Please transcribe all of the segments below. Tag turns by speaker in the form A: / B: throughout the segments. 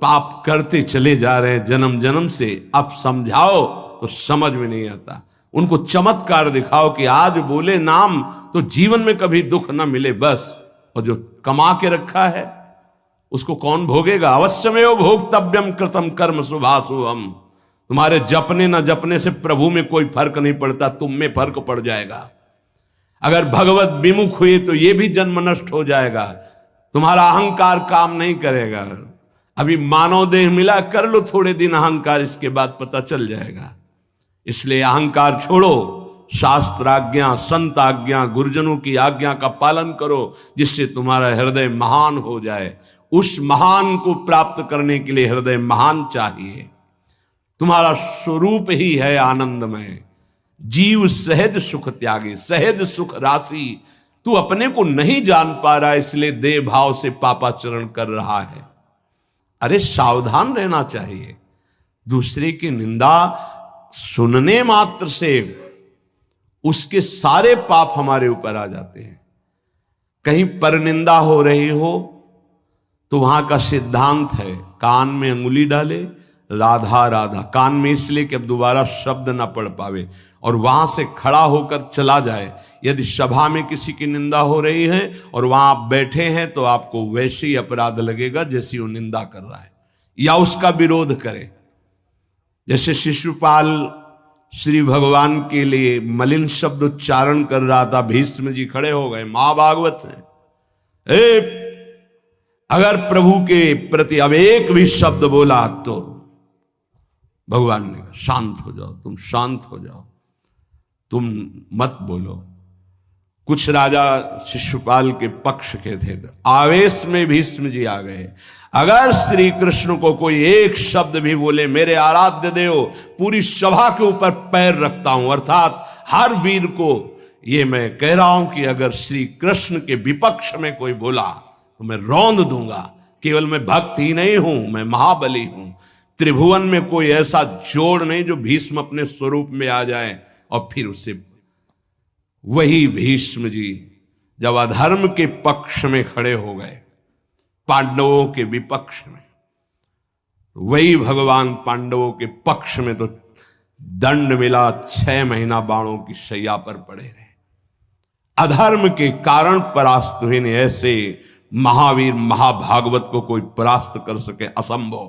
A: पाप करते चले जा रहे हैं जन्म जन्म से, अब समझाओ तो समझ में नहीं आता। उनको चमत्कार दिखाओ कि आज बोले नाम तो जीवन में कभी दुख ना मिले बस, और जो कमा के रखा है उसको कौन भोगेगा? अवश्यमेव भोक्तव्यम कृतम कर्म शुभाशुभम। तुम्हारे जपने न जपने से प्रभु में कोई फर्क नहीं पड़ता, तुम में फर्क पड़ जाएगा। अगर भगवत विमुख हुए तो यह भी जन्म नष्ट हो जाएगा, तुम्हारा अहंकार काम नहीं करेगा। अभी मानव देह मिला, कर लो थोड़े दिन अहंकार, इसके बाद पता चल जाएगा। इसलिए अहंकार छोड़ो, शास्त्राज्ञा, संत आज्ञा, गुरुजनों की आज्ञा का पालन करो, जिससे तुम्हारा हृदय महान हो जाए। उस महान को प्राप्त करने के लिए हृदय महान चाहिए। तुम्हारा स्वरूप ही है आनंदमय। जीव सहज सुख त्यागी, सहज सुख राशि। तू अपने को नहीं जान पा रहा, इसलिए देह भाव से पापाचरण कर रहा है। अरे सावधान रहना चाहिए। दूसरे की निंदा सुनने मात्र से उसके सारे पाप हमारे ऊपर आ जाते हैं। कहीं परनिंदा हो रही हो तो वहां का सिद्धांत है, कान में अंगुली डाले, राधा राधा, कान में इसलिए कि अब दोबारा शब्द ना पढ़ पावे, और वहां से खड़ा होकर चला जाए। यदि सभा में किसी की निंदा हो रही है और वहां आप बैठे हैं तो आपको वैसे ही अपराध लगेगा जैसी वो निंदा कर रहा है, या उसका विरोध करे। जैसे शिशुपाल श्री भगवान के लिए मलिन शब्द उच्चारण कर रहा था, भीष्म जी खड़े हो गए, महाभागवत है, अगर प्रभु के प्रति अब एक भी शब्द बोला तो भगवान ने कहा शांत हो जाओ, तुम शांत हो जाओ, तुम मत बोलो। कुछ राजा शिशुपाल के पक्ष के थे, आवेश में भीष्म जी आ गए। अगर श्री कृष्ण को कोई एक शब्द भी बोले, मेरे आराध्य देव, पूरी सभा के ऊपर पैर रखता हूं। अर्थात हर वीर को ये मैं कह रहा हूं कि अगर श्री कृष्ण के विपक्ष में कोई बोला तो मैं रौंद दूंगा। केवल मैं भक्त ही नहीं हूं, मैं महाबली हूं। त्रिभुवन में कोई ऐसा जोड़ नहीं जो भीष्म अपने स्वरूप में आ जाए और फिर उसे। वही भीष्म जी जब अधर्म के पक्ष में खड़े हो गए, पांडवों के विपक्ष में, वही भगवान पांडवों के पक्ष में तो दंड मिला, 6 महीना बाणों की शैया पर पड़े रहे। अधर्म के कारण परास्त हुए ने। ऐसे महावीर महाभागवत को कोई परास्त कर सके असंभव।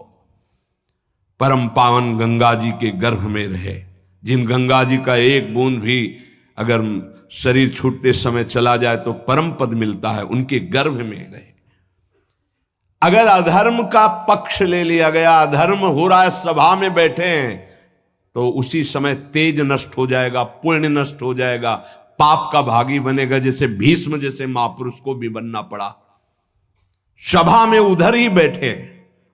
A: परम पावन गंगा जी के गर्भ में रहे, जिन गंगा जी का एक बूंद भी अगर शरीर छूटते समय चला जाए तो परम पद मिलता है, उनके गर्भ में रहे। अगर अधर्म का पक्ष ले लिया गया, अधर्म हो रहा है, सभा में बैठे हैं, तो उसी समय तेज नष्ट हो जाएगा, पुण्य नष्ट हो जाएगा, पाप का भागी बनेगा। जैसे भीष्म जैसे महापुरुष को भी बनना पड़ा। सभा में उधर ही बैठे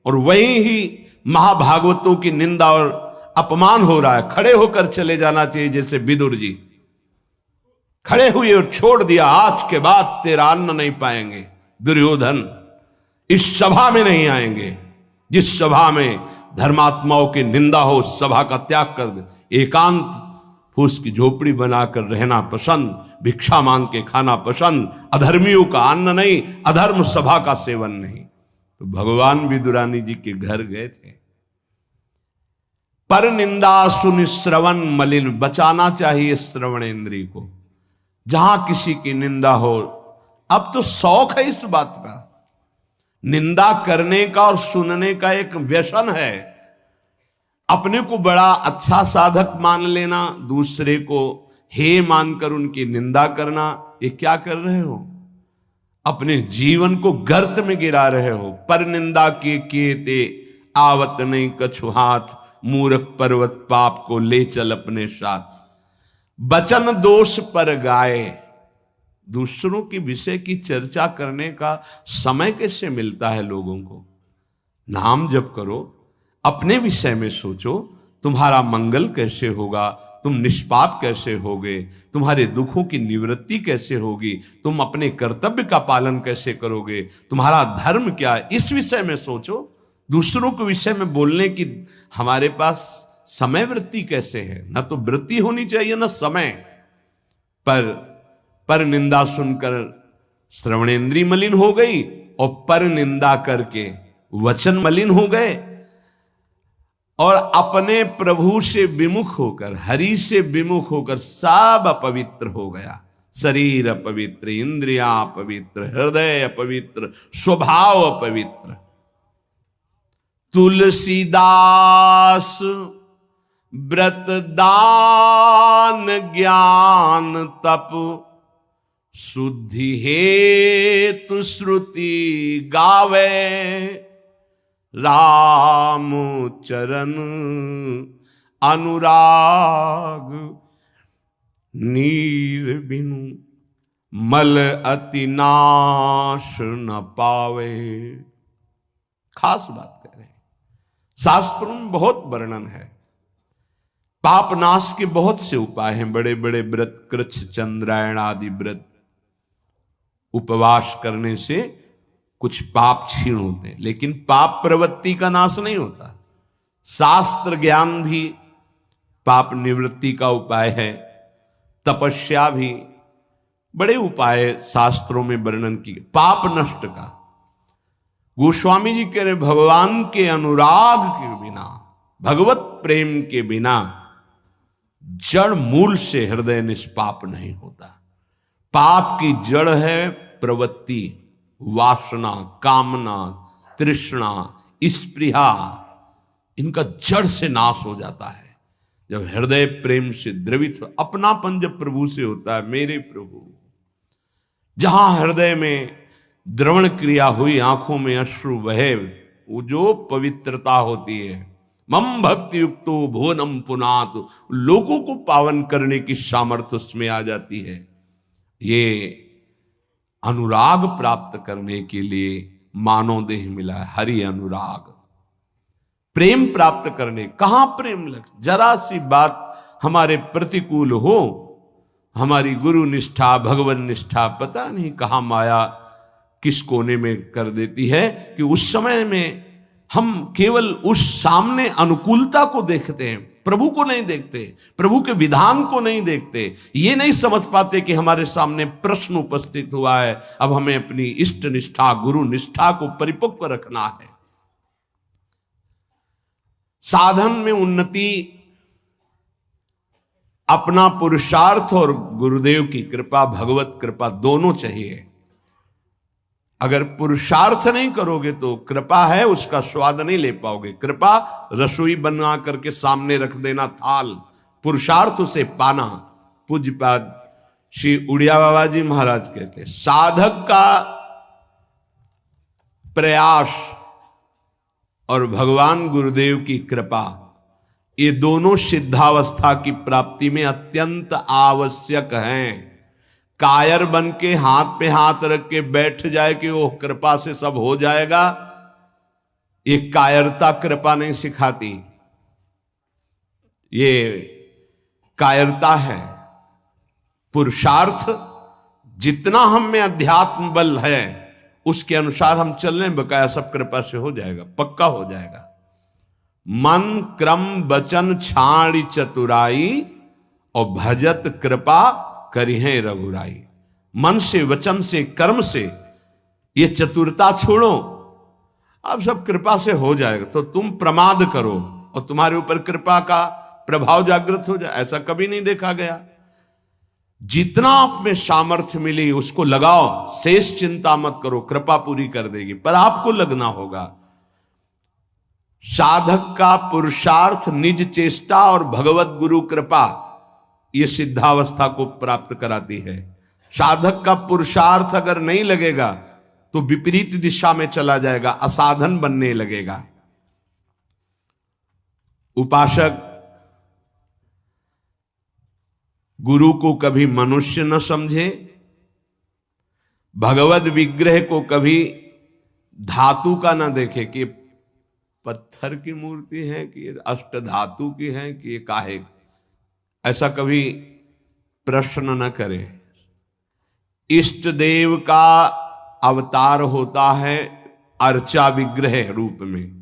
A: और वहीं ही महाभागवतों की निंदा और अपमान हो रहा है, खड़े होकर चले जाना चाहिए। जैसे विदुर जी खड़े हुए और छोड़ दिया, आज के बाद तेरा अन्न नहीं पाएंगे, दुर्योधन इस सभा में नहीं आएंगे। जिस सभा में धर्मात्माओं की निंदा हो, उस सभा का त्याग कर दे। एकांत फूस की झोपड़ी बनाकर रहना पसंद, भिक्षा मांग के खाना पसंद, अधर्मियों का अन्न नहीं, अधर्म सभा का सेवन नहीं। तो भगवान विदुरानी जी के घर गए थे। पर निंदा सुन श्रवण मलिन, बचाना चाहिए श्रवण इंद्रिय को। जहां किसी की निंदा हो, अब तो शौक है इस बात का, निंदा करने का और सुनने का एक व्यसन है। अपने को बड़ा अच्छा साधक मान लेना, दूसरे को हे मानकर उनकी निंदा करना, ये क्या कर रहे हो? अपने जीवन को गर्त में गिरा रहे हो। पर निंदा के किए ते आवत नहीं कछु हाथ, मूर्ख पर्वत पाप को ले चल अपने साथ। बचन दोष पर गाए, दूसरों के विषय की चर्चा करने का समय कैसे मिलता है लोगों को? नाम जप करो, अपने विषय में सोचो, तुम्हारा मंगल कैसे होगा, तुम निष्पाप कैसे होगे, तुम्हारे दुखों की निवृत्ति कैसे होगी, तुम अपने कर्तव्य का पालन कैसे करोगे, तुम्हारा धर्म क्या है, इस विषय में सोचो। दूसरों के विषय में बोलने की हमारे पास समय वृत्ति कैसे है? ना तो वृत्ति होनी चाहिए ना समय। पर निंदा सुनकर श्रवणेंद्री मलिन हो गई और पर निंदा करके वचन मलिन हो गए और अपने प्रभु से विमुख होकर, हरि से विमुख होकर सब अपवित्र हो गया। शरीर अपवित्र, इंद्रियां अपवित्र, हृदय अपवित्र, स्वभाव अपवित्र। तुलसीदास व्रत दान ज्ञान तप शुद्धि हेतु श्रुति गावे, राम चरण अनुराग नीर बिनु मल अति नाश न पावे। खास बात कह रहे हैं, शास्त्रों में बहुत वर्णन है। पाप नाश के बहुत से उपाय हैं, बड़े बड़े व्रत, कृच्छ चंद्रायण आदि व्रत, उपवास करने से कुछ पाप क्षीण होते हैं, लेकिन पाप प्रवृत्ति का नाश नहीं होता। शास्त्र ज्ञान भी पाप निवृत्ति का उपाय है, तपस्या भी, बड़े उपाय शास्त्रों में वर्णन किए पाप नष्ट का। गोस्वामी जी कह रहे भगवान के अनुराग के बिना, भगवत प्रेम के बिना जड़ मूल से हृदय निष्पाप नहीं होता। पाप की जड़ है प्रवृत्ति, वासना, कामना, तृष्णा, स्पृहा। इनका जड़ से नाश हो जाता है जब हृदय प्रेम से द्रवित हो। अपनापन जब प्रभु से होता है, मेरे प्रभु, जहां हृदय में द्रवण क्रिया हुई, आंखों में अश्रु बहे, वो जो पवित्रता होती है, मम भक्ति युक्तो भुवनम पुनात, लोगों को पावन करने की सामर्थ्य उसमें आ जाती है। ये अनुराग प्राप्त करने के लिए मानव देह मिला है, हरि अनुराग। प्रेम प्राप्त करने, कहां प्रेम लग, जरा सी बात हमारे प्रतिकूल हो, हमारी गुरु निष्ठा, भगवान निष्ठा, पता नहीं कहां माया किस कोने में कर देती है कि उस समय में हम केवल उस सामने अनुकूलता को देखते हैं, प्रभु को नहीं देखते, प्रभु के विधान को नहीं देखते। ये नहीं समझ पाते कि हमारे सामने प्रश्न उपस्थित हुआ है, अब हमें अपनी इष्ट निष्ठा, गुरु निष्ठा को परिपक्व रखना है। साधन में उन्नति अपना पुरुषार्थ और गुरुदेव की कृपा, भगवत कृपा दोनों चाहिए। अगर पुरुषार्थ नहीं करोगे तो कृपा है उसका स्वाद नहीं ले पाओगे। कृपा रसोई बना करके सामने रख देना थाल, पुरुषार्थ उसे पाना। पूज्यपाद श्री उड़िया बाबा जी महाराज कहते, साधक का प्रयास और भगवान गुरुदेव की कृपा, ये दोनों सिद्धावस्था की प्राप्ति में अत्यंत आवश्यक हैं। कायर बन के हाथ पे हाथ रख के बैठ जाए कि वो कृपा से सब हो जाएगा, ये कायरता कृपा नहीं सिखाती, ये कायरता है। पुरुषार्थ जितना हम में अध्यात्म बल है उसके अनुसार हम चल रहे हैं, बकाया सब कृपा से हो जाएगा, पक्का हो जाएगा। मन क्रम वचन छाड़ी चतुराई और भजत कृपा करिहे रघुराई। मन से, वचन से, कर्म से ये चतुरता छोड़ो, अब सब कृपा से हो जाएगा। तो तुम प्रमाद करो और तुम्हारे ऊपर कृपा का प्रभाव जागृत हो जाए, ऐसा कभी नहीं देखा गया। जितना आप में सामर्थ्य मिली उसको लगाओ, शेष चिंता मत करो, कृपा पूरी कर देगी, पर आपको लगना होगा। साधक का पुरुषार्थ, निज चेष्टा और भगवत गुरु कृपा, ये सिद्धावस्था को प्राप्त कराती है। साधक का पुरुषार्थ अगर नहीं लगेगा तो विपरीत दिशा में चला जाएगा, असाधन बनने लगेगा। उपासक गुरु को कभी मनुष्य न समझे, भगवत विग्रह को कभी धातु का न देखे कि पत्थर की मूर्ति है कि अष्ट धातु की है कि ये काहे, ऐसा कभी प्रश्न न करे। इष्ट देव का अवतार होता है अर्चा विग्रह रूप में,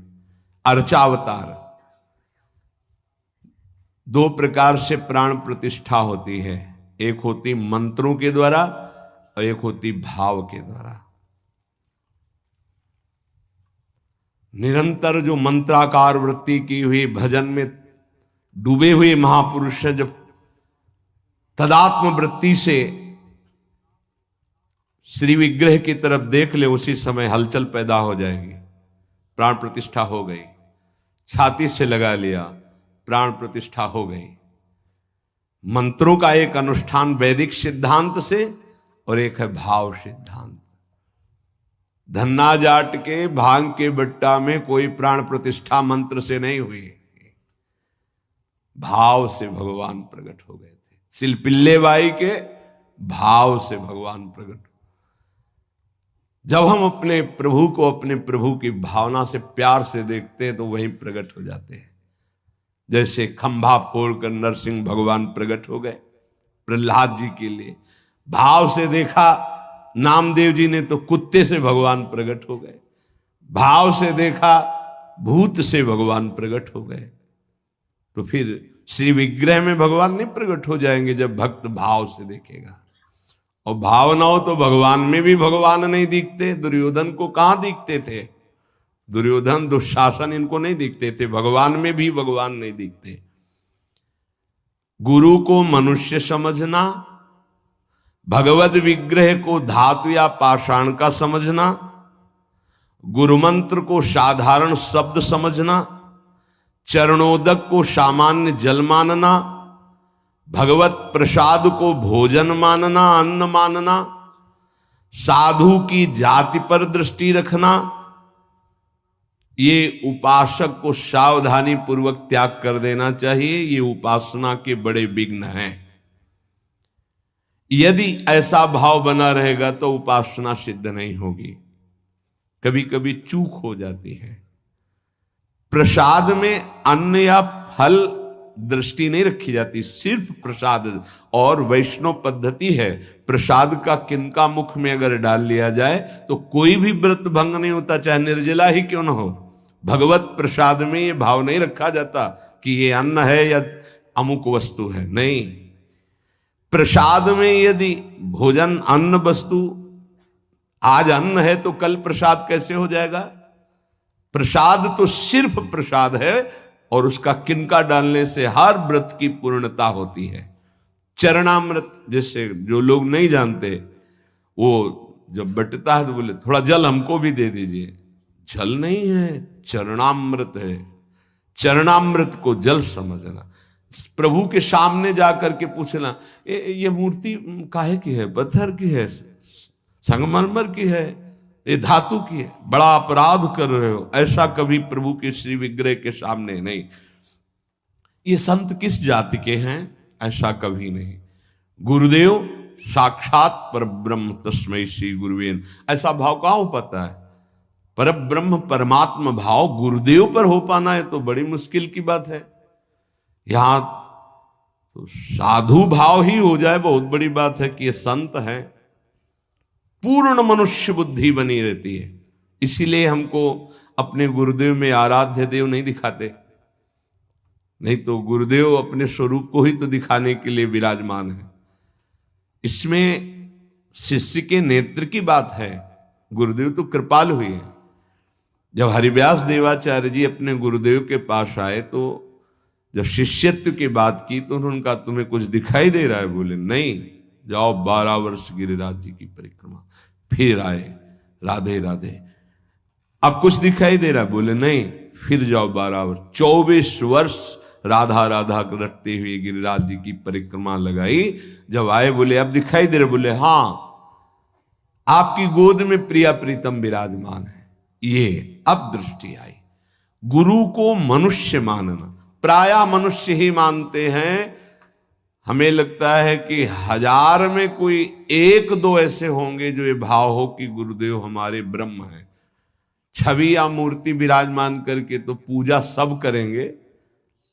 A: अर्चावतार। दो प्रकार से प्राण प्रतिष्ठा होती है, एक होती मंत्रों के द्वारा और एक होती भाव के द्वारा। निरंतर जो मंत्राकार वृत्ति की हुई भजन में डूबे हुए महापुरुष है, जब तदात्म वृत्ति से श्री विग्रह की तरफ देख ले, उसी समय हलचल पैदा हो जाएगी। प्राण प्रतिष्ठा हो गई, छाती से लगा लिया, प्राण प्रतिष्ठा हो गई। मंत्रों का एक अनुष्ठान वैदिक सिद्धांत से और एक है भाव सिद्धांत। धन्ना जाट के भांग के बट्टा में कोई प्राण प्रतिष्ठा मंत्र से नहीं हुई, भाव से भगवान प्रकट हो गए थे। सिलपिल्ले बाई के भाव से भगवान प्रकट। जब हम अपने प्रभु को अपने प्रभु की भावना से प्यार से देखते हैं तो वहीं प्रकट हो जाते हैं। जैसे खंभा फोड़कर नरसिंह भगवान प्रकट हो गए प्रहलाद जी के लिए, भाव से देखा। नामदेव जी ने तो कुत्ते से भगवान प्रकट हो गए, भाव से देखा भूत से भगवान प्रकट हो गए। तो फिर श्री विग्रह में भगवान नहीं प्रकट हो जाएंगे जब भक्त भाव से देखेगा। और भाव ना हो तो भगवान में भी भगवान नहीं दिखते। दुर्योधन को कहां दिखते थे? दुर्योधन दुशासन इनको नहीं दिखते थे, भगवान में भी भगवान नहीं दिखते। गुरु को मनुष्य समझना, भगवद विग्रह को धातु या पाषाण का समझना, गुरु मंत्र को साधारण शब्द समझना, चरणोदक को सामान्य जल मानना, भगवत प्रसाद को भोजन मानना, अन्न मानना, साधु की जाति पर दृष्टि रखना, ये उपासक को सावधानी पूर्वक त्याग कर देना चाहिए। ये उपासना के बड़े विघ्न हैं। यदि ऐसा भाव बना रहेगा तो उपासना सिद्ध नहीं होगी। कभी कभी चूक हो जाती है। प्रसाद में अन्न या फल दृष्टि नहीं रखी जाती, सिर्फ प्रसाद। और वैष्णव पद्धति है, प्रसाद का किनका मुख में अगर डाल लिया जाए तो कोई भी व्रत भंग नहीं होता, चाहे निर्जला ही क्यों न हो। भगवत प्रसाद में ये भाव नहीं रखा जाता कि ये अन्न है या अमुक वस्तु है, नहीं। प्रसाद में यदि भोजन अन्न वस्तु, आज अन्न है तो कल प्रसाद कैसे हो जाएगा? प्रसाद तो सिर्फ प्रसाद है और उसका किनका डालने से हर व्रत की पूर्णता होती है। चरणामृत, जैसे जो लोग नहीं जानते, वो जब बटता है तो बोले थोड़ा जल हमको भी दे दीजिए। जल नहीं है, चरणामृत है। चरणामृत को जल समझना। प्रभु के सामने जाकर के पूछना, ये मूर्ति काहे की है? पत्थर की है, संगमरमर की है, ये धातु की है? बड़ा अपराध कर रहे हो। ऐसा कभी प्रभु के श्री विग्रह के सामने नहीं। ये संत किस जाति के हैं? ऐसा कभी नहीं। गुरुदेव साक्षात परब्रह्म तस्मै श्री गुरुवे। ऐसा भाव कहां हो पाता है? परब्रह्म परमात्मा भाव गुरुदेव पर हो पाना है तो बड़ी मुश्किल की बात है। यहां तो साधु भाव ही हो जाए, बहुत बड़ी बात है कि ये संत है। पूर्ण मनुष्य बुद्धि बनी रहती है। इसीलिए हमको अपने गुरुदेव में आराध्य देव नहीं दिखाते, नहीं तो गुरुदेव अपने स्वरूप को ही तो दिखाने के लिए विराजमान है। इसमें शिष्य के नेत्र की बात है। गुरुदेव तो कृपाल हुई है। जब हरिव्यास देवाचार्य जी अपने गुरुदेव के पास आए तो जब शिष्यत्व की बात की तो उन्होंने कहा, तुम्हें कुछ दिखाई दे रहा है? बोले नहीं, जाओ 12 वर्ष गिरिराज जी की परिक्रमा। फिर आए, राधे राधे। अब कुछ दिखाई दे रहा है? बोले नहीं, फिर जाओ 12 वर्ष। 24 वर्ष राधा राधा रटते हुए गिरिराज जी की परिक्रमा लगाई। जब आए बोले अब दिखाई दे रहा? बोले हाँ, आपकी गोद में प्रिया प्रीतम विराजमान है। ये अब दृष्टि आई। गुरु को मनुष्य मानना, प्रायः मनुष्य ही मानते हैं। हमें लगता है कि 1000 में कोई 1-2 ऐसे होंगे जो ये भाव हो कि गुरुदेव हमारे ब्रह्म हैं। छवि या मूर्ति विराजमान करके तो पूजा सब करेंगे,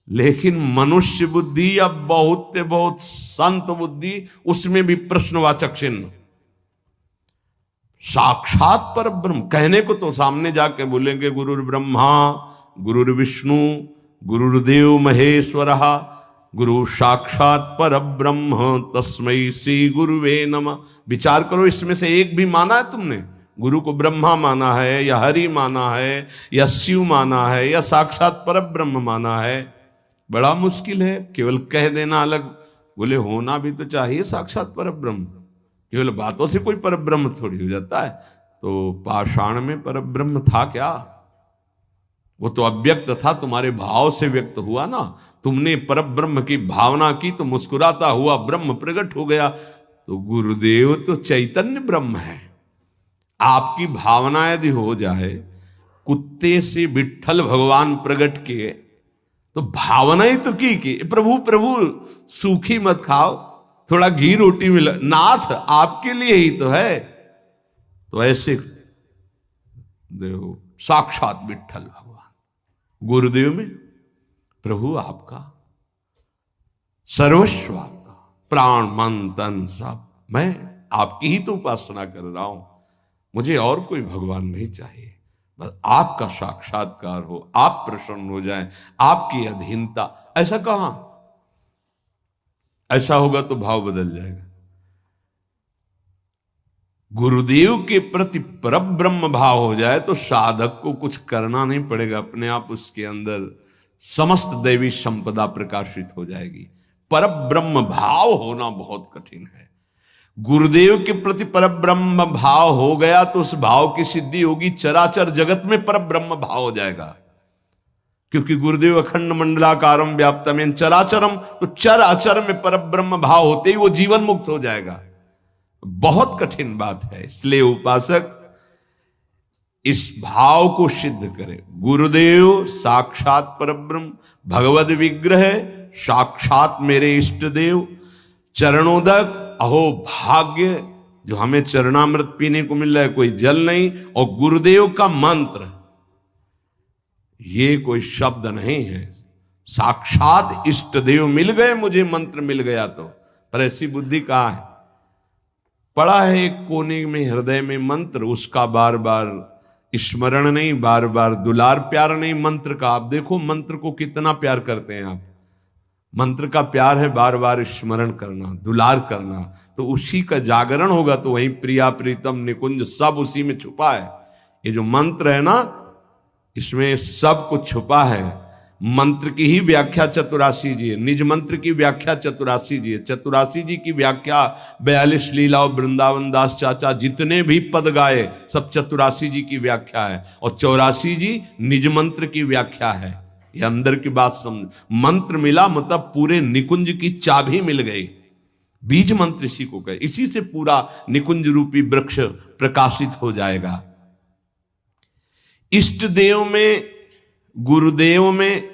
A: लेकिन मनुष्य बुद्धि या बहुत संत बुद्धि, उसमें भी प्रश्नवाचक चिन्ह। साक्षात पर ब्रह्म कहने को तो सामने जाके बोलेंगे गुरुर् ब्रह्मा गुरुर्विष्णु गुरुर्देव महेश्वरः गुरु साक्षात पर ब्रह्म तस्मै श्री गुरुवे नमः। विचार करो, इसमें से एक भी माना है तुमने? गुरु को ब्रह्मा माना है या हरि माना है या शिव माना है या साक्षात परब्रह्म माना है, बड़ा मुश्किल है। केवल कह देना अलग, बोले होना भी तो चाहिए साक्षात परब्रह्म। केवल बातों से कोई परब्रह्म थोड़ी हो जाता है। तो पाषाण में परब्रह्म था क्या? वो तो अव्यक्त था, तुम्हारे भाव से व्यक्त हुआ ना। तुमने परब्रह्म की भावना की तो मुस्कुराता हुआ ब्रह्म प्रकट हो गया। तो गुरुदेव तो चैतन्य ब्रह्म है। आपकी भावना यदि हो जाए कुत्ते से विट्ठल भगवान प्रकट किए, तो भावना ही तो की प्रभु प्रभु सूखी मत खाओ, थोड़ा घी रोटी मिला, नाथ आपके लिए ही तो है। तो ऐसे देखो साक्षात विट्ठल भगवान गुरुदेव में, प्रभु आपका सर्वस्व, आपका प्राण मन तन सब, मैं आपकी ही तो उपासना कर रहा हूं, मुझे और कोई भगवान नहीं चाहिए। बस आपका साक्षात्कार हो, आप प्रसन्न हो जाएं, आपकी अधीनता। ऐसा कहां? ऐसा होगा तो भाव बदल जाएगा। गुरुदेव के प्रति परब्रह्म भाव हो जाए तो साधक को कुछ करना नहीं पड़ेगा, अपने आप उसके अंदर समस्त दैवी संपदा प्रकाशित हो जाएगी। परब्रह्म भाव होना बहुत कठिन है। गुरुदेव के प्रति परब्रह्म भाव हो गया तो उस भाव की सिद्धि होगी, चराचर जगत में परब्रह्म भाव हो जाएगा। क्योंकि गुरुदेव अखंड मंडलाकारम व्याप्तम चराचरम, तो चराचर में परब्रह्म भाव होते ही वो जीवन मुक्त हो जाएगा। बहुत कठिन बात है। इसलिए उपासक इस भाव को सिद्ध करे। गुरुदेव साक्षात परब्रह्म, भगवद विग्रह, साक्षात मेरे इष्ट देव, चरणोदक, अहो भाग्य जो हमें चरणामृत पीने को मिल रहा है, कोई जल नहीं, और गुरुदेव का मंत्र, ये कोई शब्द नहीं है। साक्षात इष्ट देव मिल गए, मुझे मंत्र मिल गया तो। पर ऐसी बुद्धि कहां है? पड़ा है एक कोने में हृदय में मंत्र, उसका बार बार स्मरण नहीं, बार बार दुलार प्यार नहीं मंत्र का। आप देखो मंत्र को कितना प्यार करते हैं आप। मंत्र का प्यार है बार बार स्मरण करना, दुलार करना, तो उसी का जागरण होगा। तो वही प्रिया प्रीतम निकुंज सब उसी में छुपा है। ये जो मंत्र है ना, इसमें सब कुछ छुपा है। मंत्र की ही व्याख्या चतुरासी जी है, निज मंत्र की व्याख्या चतुरासी जी है। चतुरासी जी की व्याख्या 42 लीला और वृंदावन दास चाचा जितने भी पद गाए सब चतुरासी जी की व्याख्या है, और 84 जी निज मंत्र की व्याख्या है। ये अंदर की बात समझ। मंत्र मिला मतलब पूरे निकुंज की चाबी मिल गई। बीज मंत्र इसी को कहे, इसी से पूरा निकुंज रूपी वृक्ष प्रकाशित हो जाएगा। इष्ट देव में, गुरुदेव में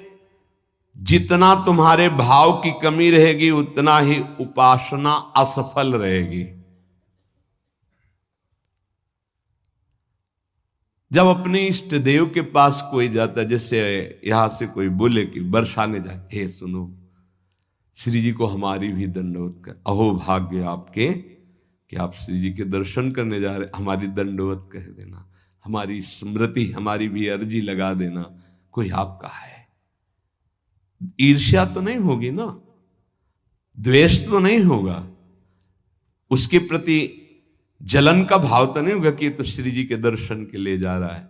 A: जितना तुम्हारे भाव की कमी रहेगी उतना ही उपासना असफल रहेगी। जब अपने इष्ट देव के पास कोई जाता है, जैसे यहां से कोई बोले कि बरसाने जाए, हे सुनो श्री जी को हमारी भी दंडवत कर, अहो भाग्य आपके कि आप श्री जी के दर्शन करने जा रहे, हमारी दंडवत कह देना, हमारी स्मृति, हमारी भी अर्जी लगा देना। कोई आपका है, ईर्ष्या तो नहीं होगी ना, द्वेष तो नहीं होगा, उसके प्रति जलन का भाव तो नहीं होगा कि तो श्री जी के दर्शन के लिए जा रहा है।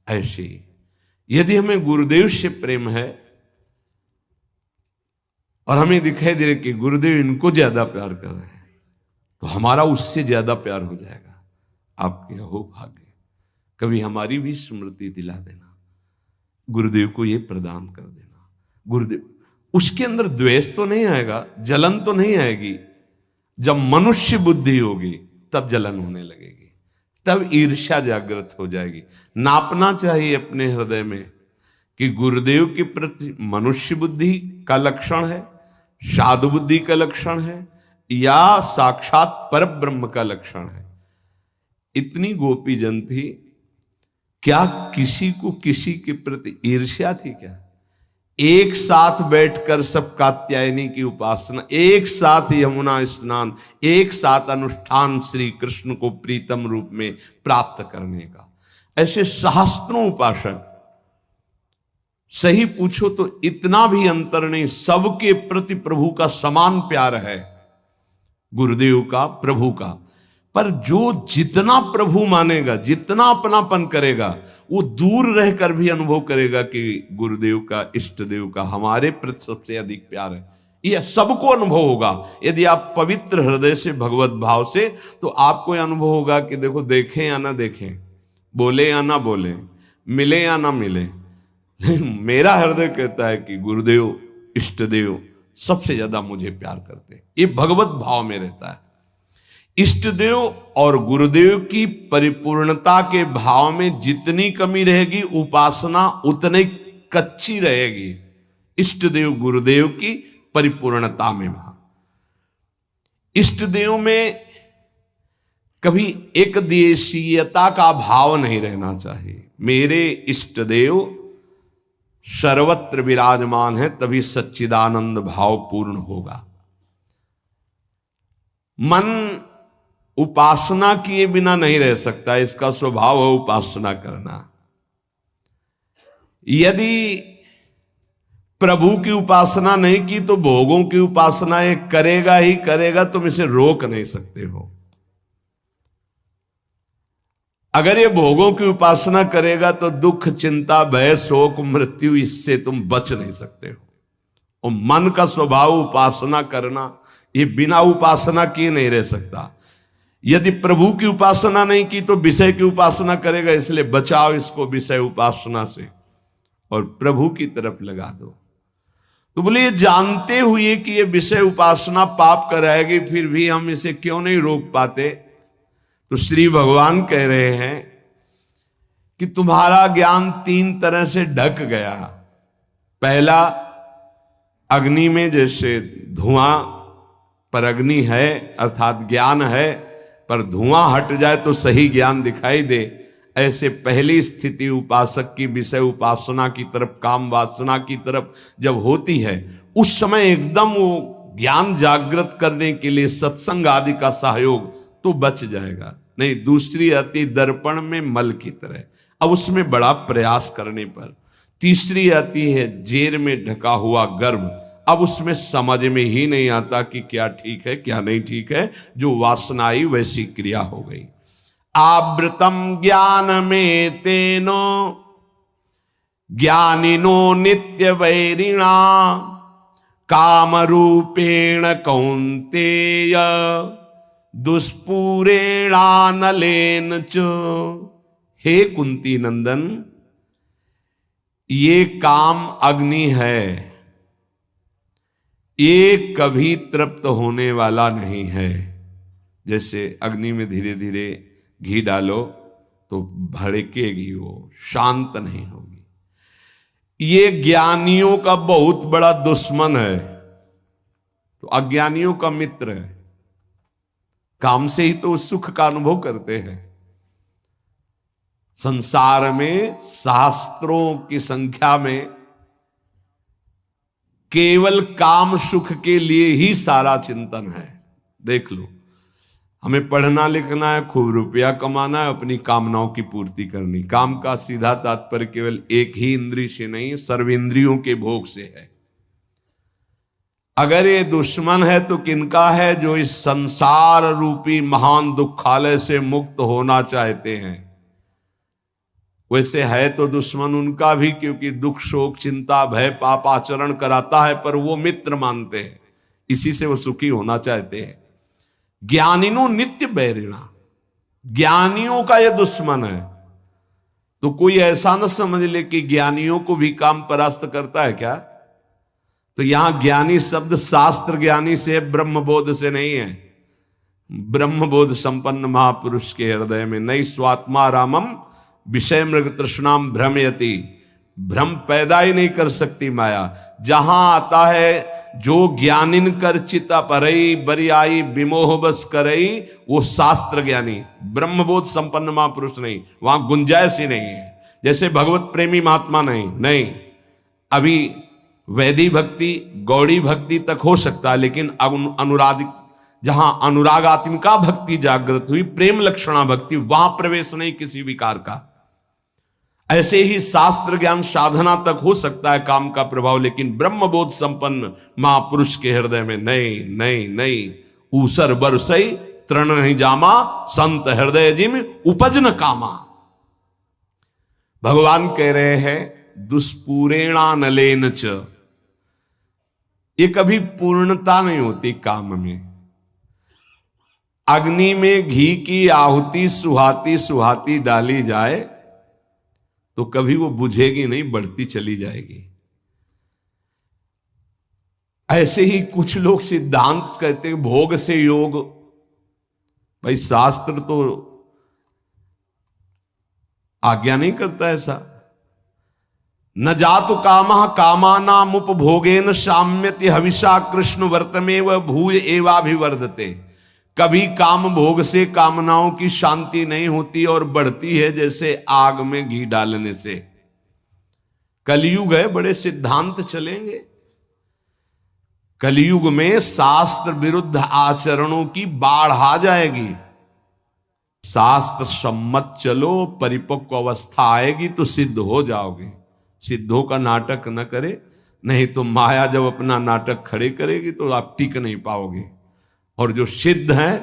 A: ऐसे यदि हमें गुरुदेव से प्रेम है और हमें दिखाई दे रहा कि गुरुदेव इनको ज्यादा प्यार कर रहे हैं, तो हमारा उससे ज्यादा प्यार हो जाएगा। आपके हो भाग्य, कभी हमारी भी स्मृति दिला देना, गुरुदेव को ये प्रदान कर देना। गुरुदेव, उसके अंदर द्वेष तो नहीं आएगा, जलन तो नहीं आएगी। जब मनुष्य बुद्धि होगी तब जलन होने लगेगी, तब ईर्ष्या जागृत हो जाएगी। नापना चाहिए अपने हृदय में कि गुरुदेव के प्रति मनुष्य बुद्धि का लक्षण है, साधु बुद्धि का लक्षण है, या साक्षात परब्रह्म का लक्षण है। इतनी गोपी जन थी, क्या किसी को किसी के प्रति ईर्ष्या थी क्या? एक साथ बैठकर सब कात्यायनी की उपासना, एक साथ यमुना स्नान, एक साथ अनुष्ठान श्री कृष्ण को प्रीतम रूप में प्राप्त करने का। ऐसे सहस्त्रों उपासक, सही पूछो तो इतना भी अंतर नहीं, सबके प्रति प्रभु का समान प्यार है। गुरुदेव का, प्रभु का। पर जो जितना प्रभु मानेगा, जितना अपनापन करेगा, वो दूर रहकर भी अनुभव करेगा कि गुरुदेव का, इष्ट देव का हमारे प्रति सबसे अधिक प्यार है। यह सबको अनुभव होगा यदि आप पवित्र हृदय से, भगवत भाव से, तो आपको यह अनुभव होगा कि देखो, देखें या ना देखें, बोले या ना बोले, मिले या ना मिले, मेरा हृदय कहता है कि गुरुदेव, इष्ट देव सबसे ज्यादा मुझे प्यार करते हैं। ये भगवत भाव में रहता है। इष्ट देव और गुरुदेव की परिपूर्णता के भाव में जितनी कमी रहेगी, उपासना उतनी कच्ची रहेगी। इष्ट देव गुरुदेव की परिपूर्णता में, इष्ट देव में कभी एक देशीयता का भाव नहीं रहना चाहिए। मेरे इष्ट देव सर्वत्र विराजमान है, तभी सच्चिदानंद भाव पूर्ण होगा। मन उपासना किए बिना नहीं रह सकता, इसका स्वभाव है उपासना करना। यदि प्रभु की उपासना नहीं की तो भोगों की उपासना ये करेगा ही करेगा, तुम इसे रोक नहीं सकते हो। अगर ये भोगों की उपासना करेगा तो दुख, चिंता, भय, शोक, मृत्यु, इससे तुम बच नहीं सकते हो। और मन का स्वभाव उपासना करना, ये बिना उपासना किए नहीं रह सकता। यदि प्रभु की उपासना नहीं की तो विषय की उपासना करेगा, इसलिए बचाओ इसको विषय उपासना से और प्रभु की तरफ लगा दो। तो बोले, ये जानते हुए कि ये विषय उपासना पाप कराएगी, फिर भी हम इसे क्यों नहीं रोक पाते? तो श्री भगवान कह रहे हैं कि तुम्हारा ज्ञान 3 तरह से ढक गया। पहला, अग्नि में जैसे धुआं पर अग्नि है, अर्थात ज्ञान है, पर धुआं हट जाए तो सही ज्ञान दिखाई दे, ऐसे पहली स्थिति उपासक की विषय उपासना की तरफ, काम वासना की तरफ जब होती है, उस समय एकदम वो ज्ञान जागृत करने के लिए सत्संग आदि का सहयोग तो बच जाएगा। नहीं, दूसरी आती दर्पण में मल की तरह, अब उसमें बड़ा प्रयास करने पर। तीसरी आती है जेर में ढका हुआ गर्भ, अब उसमें समझ में ही नहीं आता कि क्या ठीक है क्या नहीं ठीक है, जो वासना आई वैसी क्रिया हो गई। आवृतम ज्ञान में तेनो ज्ञानिनो नित्य वैरिणा काम रूपेण कौन्तेय दुष्पूरेणानलेन च। हे कुंती नंदन, ये काम अग्नि है, ये कभी तृप्त होने वाला नहीं है। जैसे अग्नि में धीरे धीरे घी डालो तो भड़केगी, वो शांत नहीं होगी। ये ज्ञानियों का बहुत बड़ा दुश्मन है, तो अज्ञानियों का मित्र है। काम से ही तो सुख का अनुभव करते हैं। संसार में शास्त्रों की संख्या में केवल काम सुख के लिए ही सारा चिंतन है। देख लो, हमें पढ़ना लिखना है, खूब रुपया कमाना है, अपनी कामनाओं की पूर्ति करनी। काम का सीधा तात्पर्य केवल एक ही इंद्रिय से नहीं, सर्वेंद्रियों के भोग से है। अगर ये दुश्मन है तो किनका है? जो इस संसार रूपी महान दुखालय से मुक्त होना चाहते हैं। वैसे है तो दुश्मन उनका भी, क्योंकि दुख, शोक, चिंता, भय, पाप आचरण कराता है, पर वो मित्र मानते हैं, इसी से वो सुखी होना चाहते हैं। ज्ञानिनो नित्य बैरिणा, ज्ञानियों का यह दुश्मन है। तो कोई ऐसा न समझ ले कि ज्ञानियों को भी काम परास्त करता है क्या? तो यहां ज्ञानी शब्द शास्त्र ज्ञानी से, ब्रह्मबोध से नहीं है। ब्रह्मबोध संपन्न महापुरुष के हृदय में नहीं स्वात्मा रामम विषय मृग तृष्णाम भ्रमयति, भ्रम पैदा ही नहीं कर सकती माया। जहां आता है जो ज्ञानिन कर चिता परई बरियाई विमोह बस करई, वो शास्त्र ज्ञानी, ब्रह्मबोध संपन्न महापुरुष नहीं, वहां गुंजाइश ही नहीं है। जैसे भगवत प्रेमी महात्मा नहीं, अभी वैदिक भक्ति, गौड़ी भक्ति तक हो सकता है, लेकिन अनुराग, जहां अनुरागात्मिका भक्ति जागृत हुई, प्रेम लक्षणा भक्ति, वहां प्रवेश नहीं किसी विकार का। ऐसे ही शास्त्र ज्ञान साधना तक हो सकता है काम का प्रभाव, लेकिन ब्रह्मबोध संपन्न महापुरुष के हृदय में नहीं। ऊसर बरसई तृण नहीं जामा, संत हृदय जिम उपज न कामा। भगवान कह रहे हैं दुष्पूरेणा नलेन च, ये कभी पूर्णता नहीं होती काम में। अग्नि में घी की आहुति सुहाती सुहाती डाली जाए तो कभी वो बुझेगी नहीं, बढ़ती चली जाएगी। ऐसे ही कुछ लोग सिद्धांत कहते हैं भोग से योग। भाई शास्त्र तो आज्ञा नहीं करता ऐसा। न जातु कामः कामानाम उपभोगेन साम्यति हविषा कृष्ण वर्तमेव भूय एवाभिवर्धते। कभी काम भोग से कामनाओं की शांति नहीं होती और बढ़ती है जैसे आग में घी डालने से। कलयुग है, बड़े सिद्धांत चलेंगे। कलयुग में शास्त्र विरुद्ध आचरणों की बाढ़ आ जाएगी। शास्त्र सम्मत चलो, परिपक्व अवस्था आएगी तो सिद्ध हो जाओगे। सिद्धों का नाटक न करे, नहीं तो माया जब अपना नाटक खड़े करेगी तो आप टिक नहीं पाओगे। और जो सिद्ध हैं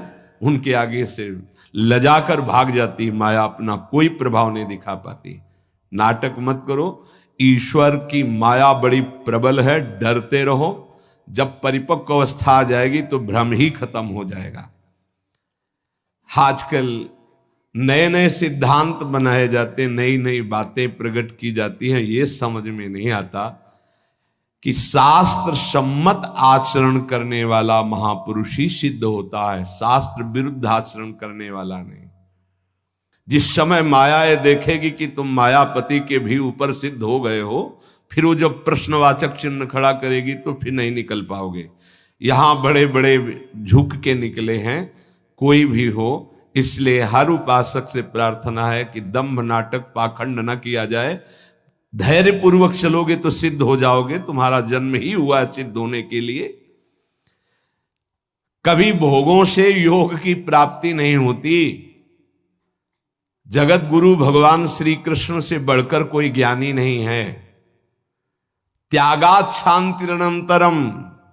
A: उनके आगे से लजाकर भाग जाती माया, अपना कोई प्रभाव नहीं दिखा पाती। नाटक मत करो, ईश्वर की माया बड़ी प्रबल है, डरते रहो। जब परिपक्व अवस्था आ जाएगी तो भ्रम ही खत्म हो जाएगा। आजकल नए नए सिद्धांत बनाए जाते, नई नई बातें प्रकट की जाती हैं। ये समझ में नहीं आता कि शास्त्र सम्मत आचरण करने वाला महापुरुष ही सिद्ध होता है, शास्त्र विरुद्ध आचरण करने वाला नहीं। जिस समय माया ये देखेगी कि तुम मायापति के भी ऊपर सिद्ध हो गए हो, फिर वो जब प्रश्नवाचक चिन्ह खड़ा करेगी तो फिर नहीं निकल पाओगे। यहां बड़े बड़े झुक के निकले हैं, कोई भी हो। इसलिए हर उपासक से प्रार्थना है कि दंभ नाटक पाखंड न किया जाए। धैर्य पूर्वक चलोगे तो सिद्ध हो जाओगे। तुम्हारा जन्म ही हुआ है सिद्ध होने के लिए। कभी भोगों से योग की प्राप्ति नहीं होती। जगत गुरु भगवान श्री कृष्ण से बढ़कर कोई ज्ञानी नहीं है। त्यागात शांतिरनंतरम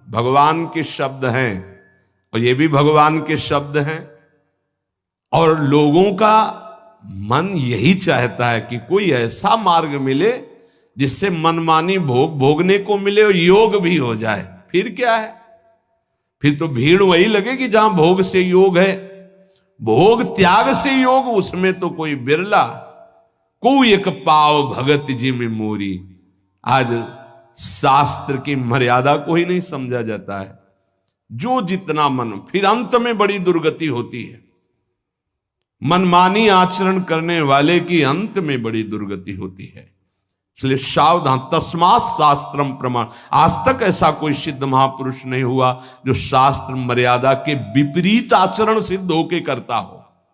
A: भगवान के शब्द हैं, और ये भी भगवान के शब्द हैं। और लोगों का मन यही चाहता है कि कोई ऐसा मार्ग मिले जिससे मनमानी भोग भोगने को मिले और योग भी हो जाए। फिर क्या है, फिर तो भीड़ वही लगेगी जहां भोग से योग है। भोग त्याग से योग, उसमें तो कोई बिरला। कोई एक पाव भगत जी में मोरी। आज शास्त्र की मर्यादा को ही नहीं समझा जाता है। जो जितना मन, फिर अंत में बड़ी दुर्गति होती है। मनमानी आचरण करने वाले की अंत में बड़ी दुर्गति होती है। इसलिए सावधान, तस्मात् शास्त्रम प्रमाण। आज तक ऐसा कोई सिद्ध महापुरुष नहीं हुआ जो शास्त्र मर्यादा के विपरीत आचरण सिद्ध होके करता हो।